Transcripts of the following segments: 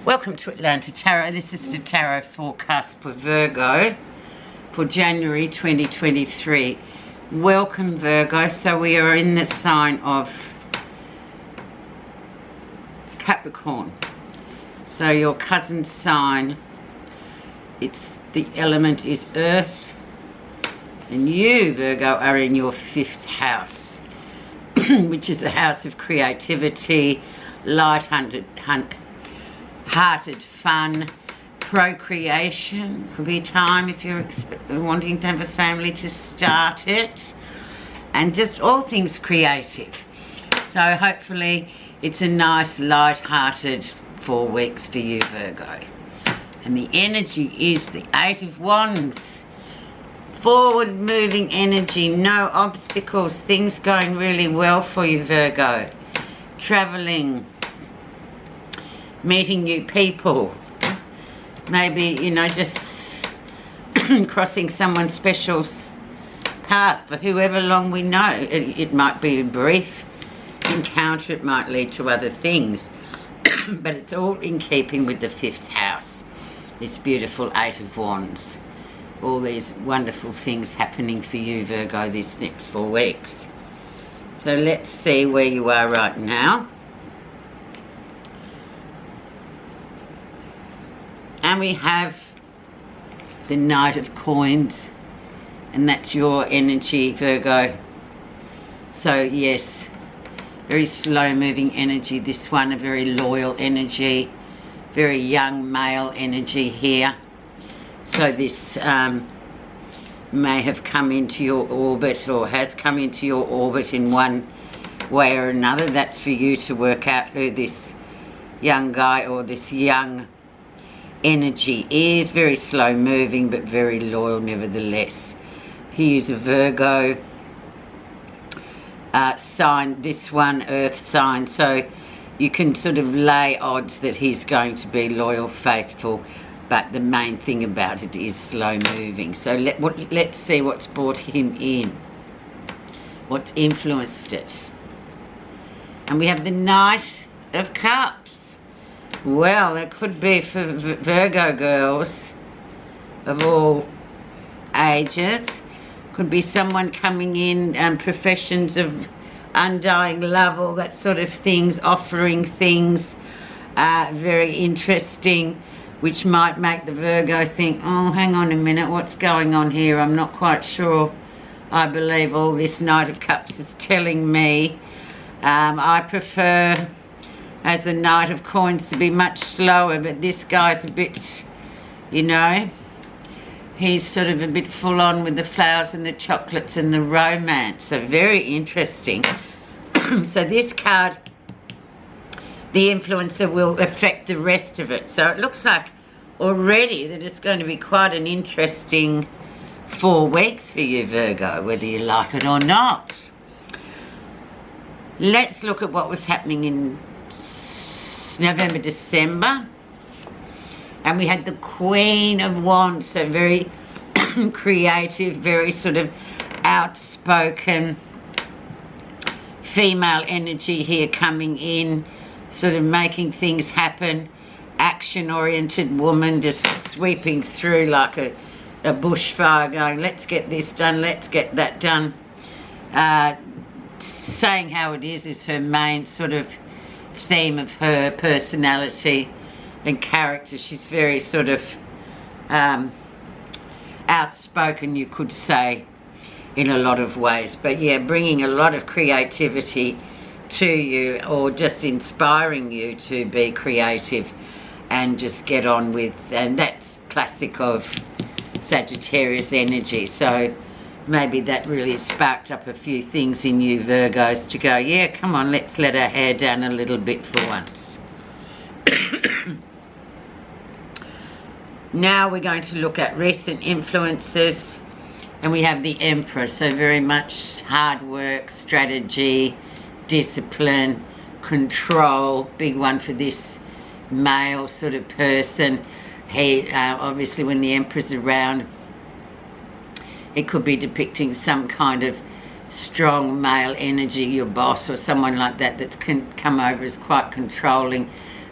Welcome to Atlanta Tarot. This is the tarot forecast for Virgo for January 2023. Welcome, Virgo. So we are in the sign of Capricorn. So your cousin sign, the element is earth, and you, Virgo, are in your 5th house, which is the house of creativity, light-hearted fun, procreation. Could be a time if you're wanting to have a family to start it, and just all things creative. So hopefully it's a nice light-hearted 4 weeks for you, Virgo. And the energy is the 8 of Wands. Forward moving energy, no obstacles, things going really well for you, Virgo. Traveling, meeting new people, maybe, just crossing someone special's path for however long we know. It might be a brief encounter, it might lead to other things, but it's all in keeping with the 5th house. This beautiful 8 of Wands. All these wonderful things happening for you, Virgo, these next 4 weeks. So let's see where you are right now. And we have the Knight of Coins, and that's your energy, Virgo. So yes, very slow moving energy, this one, a very loyal energy, very young male energy here. So this may have come into your orbit, or has come into your orbit in one way or another. That's for you to work out who this young guy or this young energy is. Very slow moving but very loyal nevertheless. He is a Virgo sign, this one earth sign, so you can sort of lay odds that he's going to be loyal, faithful, but the main thing about it is slow moving. So let's see what's brought him in, what's influenced it. And we have the Knight of Cups. Well, it could be for Virgo girls of all ages. Could be someone coming in, professions of undying love, all that sort of things, offering things very interesting, which might make the Virgo think, oh, hang on a minute, what's going on here? I'm not quite sure. I believe all this Knight of Cups is telling me. I prefer, as the Knight of Coins, to be much slower, but this guy's a bit, he's sort of a bit full on with the flowers and the chocolates and the romance. So very interesting. So this card, the influencer, will affect the rest of it. So it looks like already that it's going to be quite an interesting 4 weeks for you, Virgo, whether you like it or not. Let's look at what was happening in November, December. And we had the Queen of Wands, so very creative, very sort of outspoken female energy here coming in, sort of making things happen, action-oriented woman, just sweeping through like a bushfire, going, let's get this done, let's get that done. Saying how it is her main sort of theme of her personality and character. She's very sort of outspoken, you could say, in a lot of ways, but yeah, bringing a lot of creativity to you, or just inspiring you to be creative and just get on with, and that's classic of Sagittarius energy. So maybe that really sparked up a few things in you, Virgos, to go, yeah, come on, let's let our hair down a little bit for once. Now we're going to look at recent influences, and we have the Emperor, so very much hard work, strategy, discipline, control, big one for this male sort of person. He, obviously when the Emperor's around, it could be depicting some kind of strong male energy, your boss or someone like that, that can come over as quite controlling,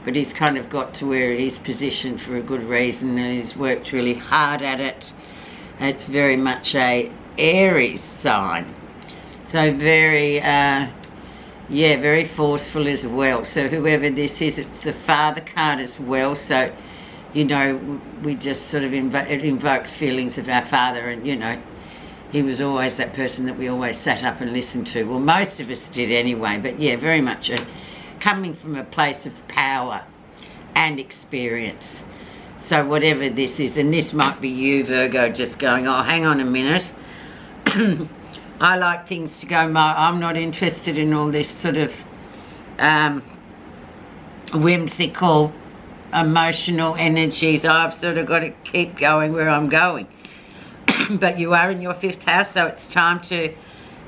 but he's kind of got to where he's positioned for a good reason, and he's worked really hard at it. It's very much a Aries sign, so very very forceful as well. So whoever this is, it's the father card as well, so you know, we just sort of it invokes feelings of our father, and you know, he was always that person that we always sat up and listened to. Well, most of us did anyway, but yeah, very much coming from a place of power and experience. So whatever this is, and this might be you, Virgo, just going, oh, hang on a minute. I like things to go, I'm not interested in all this sort of whimsical, emotional energies. I've sort of got to keep going where I'm going. But you are in your 5th house, so it's time to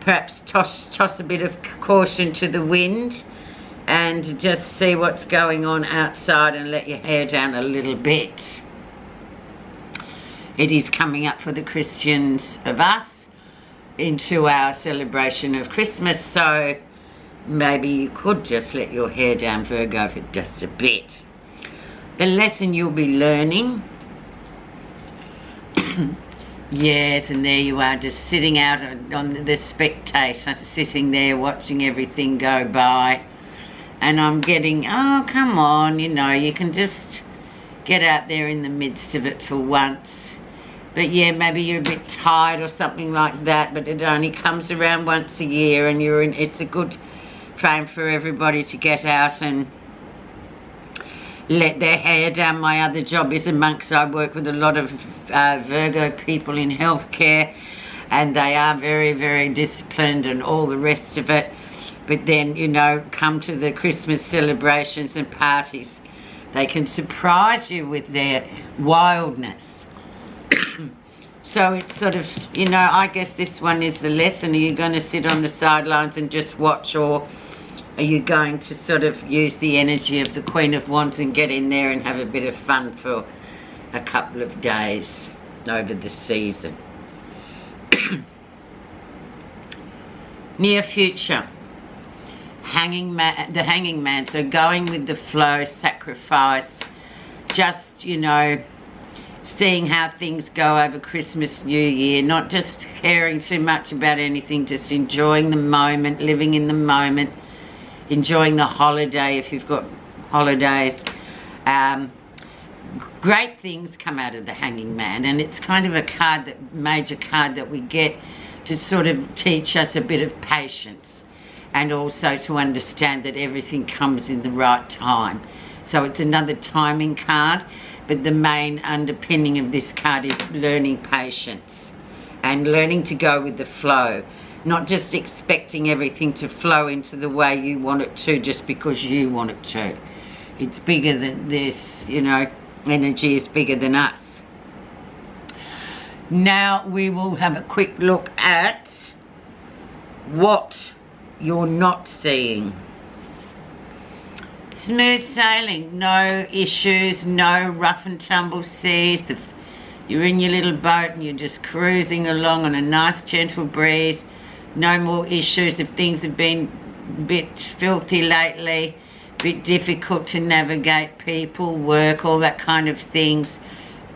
perhaps toss a bit of caution to the wind and just see what's going on outside and let your hair down a little bit. It is coming up for the Christians of us into our celebration of Christmas, so maybe you could just let your hair down, Virgo, for just a bit. The lesson you'll be learning, yes, and there you are, just sitting out on the spectator, sitting there watching everything go by. And I'm getting, oh, come on, you know, you can just get out there in the midst of it for once. But yeah, maybe you're a bit tired or something like that, but it only comes around once a year, and it's a good time for everybody to get out and let their hair down. My other job is amongst, I work with a lot of Virgo people in healthcare, and they are very, very disciplined and all the rest of it. But then, you know, come to the Christmas celebrations and parties, they can surprise you with their wildness. So it's sort of, you know, I guess this one is the lesson. Are you going to sit on the sidelines and just watch, or are you going to sort of use the energy of the Queen of Wands and get in there and have a bit of fun for a couple of days over the season? Near future. The hanging man, so going with the flow, sacrifice, just, you know, seeing how things go over Christmas, New Year, not just caring too much about anything, just enjoying the moment, living in the moment, enjoying the holiday if you've got holidays. Great things come out of the hanging man, and it's kind of a major card that we get to sort of teach us a bit of patience, and also to understand that everything comes in the right time. So it's another timing card, but the main underpinning of this card is learning patience and learning to go with the flow, not just expecting everything to flow into the way you want it to just because you want it to. It's bigger than this, you know, energy is bigger than us. Now we will have a quick look at what you're not seeing. Smooth sailing, no issues, no rough and tumble seas. You're in your little boat and you're just cruising along on a nice gentle breeze. No more issues if things have been a bit filthy lately, a bit difficult to navigate, people, work, all that kind of things.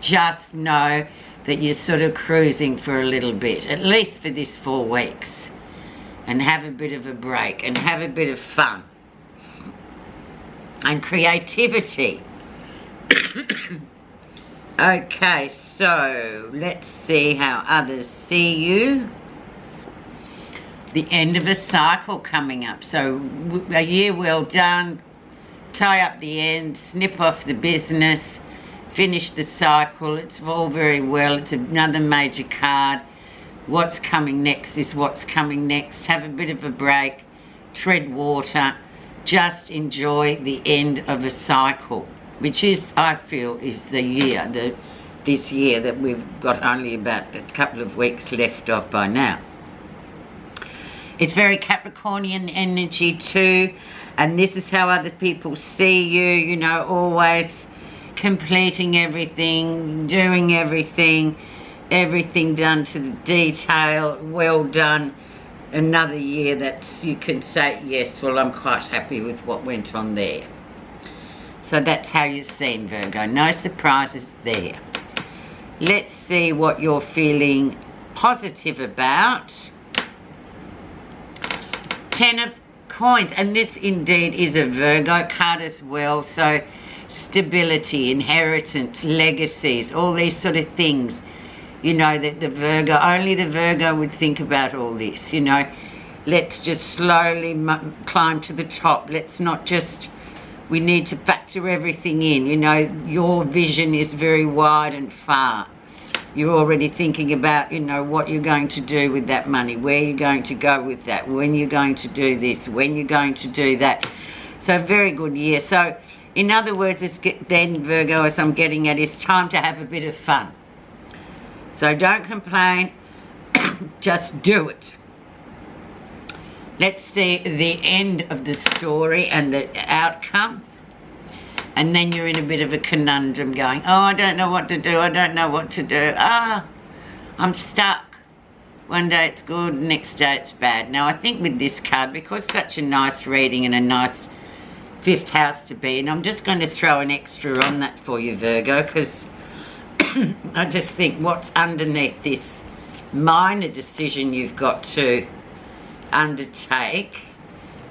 Just know that you're sort of cruising for a little bit, at least for this 4 weeks. And have a bit of a break and have a bit of fun and creativity. Okay, so let's see how others see you. The end of a cycle coming up, so a year well done. Tie up the end, snip off the business, finish the cycle. It's all very well. It's another major card. What's coming next is what's coming next. Have a bit of a break, tread water, just enjoy the end of a cycle, which is, I feel, is the year, this year that we've got only about a couple of weeks left of by now. It's very Capricornian energy too, and this is how other people see you, you know, always completing everything, doing everything done to the detail, well done. Another year that you can say, yes, well, I'm quite happy with what went on there. So that's how you're seen, Virgo. No surprises there. Let's see what you're feeling positive about. 10 of Coins, and this indeed is a Virgo card as well. So stability, inheritance, legacies, all these sort of things. You know, that the Virgo, only the Virgo would think about all this, you know. Let's just slowly climb to the top. Let's not just, we need to factor everything in. You know, your vision is very wide and far. You're already thinking about, you know, what you're going to do with that money, where you're going to go with that, when you're going to do this, when you're going to do that. So very good year. So in other words, then Virgo, as I'm getting at, it's time to have a bit of fun. So don't complain, just do it. Let's see the end of the story and the outcome. And then you're in a bit of a conundrum going, oh, I don't know what to do, I don't know what to do. I'm stuck. One day it's good, next day it's bad. Now, I think with this card, because it's such a nice reading and a nice 5th house to be in, I'm just going to throw an extra on that for you, Virgo, because I just think what's underneath this minor decision you've got to undertake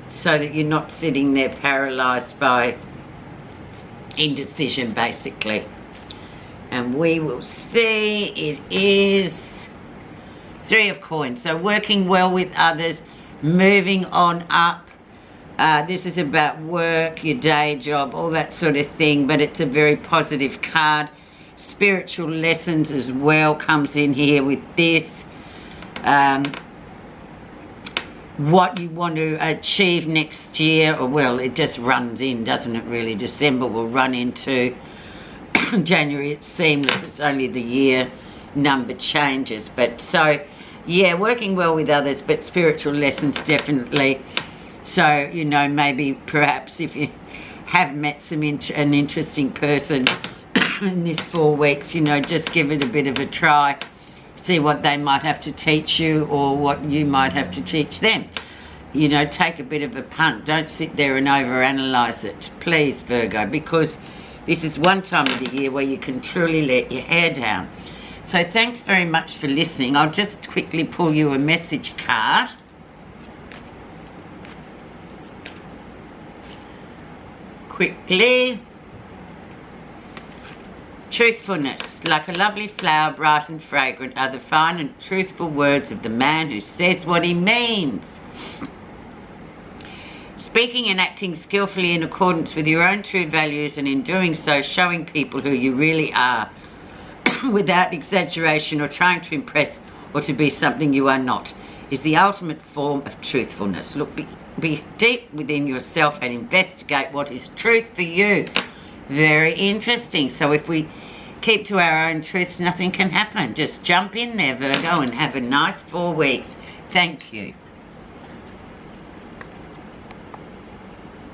so that you're not sitting there paralysed by indecision, basically. And we will see, it is 3 of Coins. So working well with others, moving on up. This is about work, your day job, all that sort of thing, but it's a very positive card. Spiritual lessons as well comes in here with this. What you want to achieve next year, or well, it just runs in, doesn't it really? December will run into January. It's seamless. It's only the year number changes. But so, yeah, working well with others, but spiritual lessons definitely. So, you know, maybe perhaps if you have met an interesting person in this 4 weeks, you know, just give it a bit of a try. See what they might have to teach you or what you might have to teach them. You know, take a bit of a punt. Don't sit there and overanalyze it, please, Virgo, because this is one time of the year where you can truly let your hair down. So thanks very much for listening. I'll just quickly pull you a message card. Quickly. Truthfulness, like a lovely flower, bright and fragrant, are the fine and truthful words of the man who says what he means. Speaking and acting skillfully in accordance with your own true values, and in doing so showing people who you really are without exaggeration or trying to impress or to be something you are not, is the ultimate form of truthfulness. Look, be deep within yourself and investigate what is truth for you. Very interesting. So if we keep to our own truths, nothing can happen. Just jump in there, Virgo, and have a nice 4 weeks. Thank you.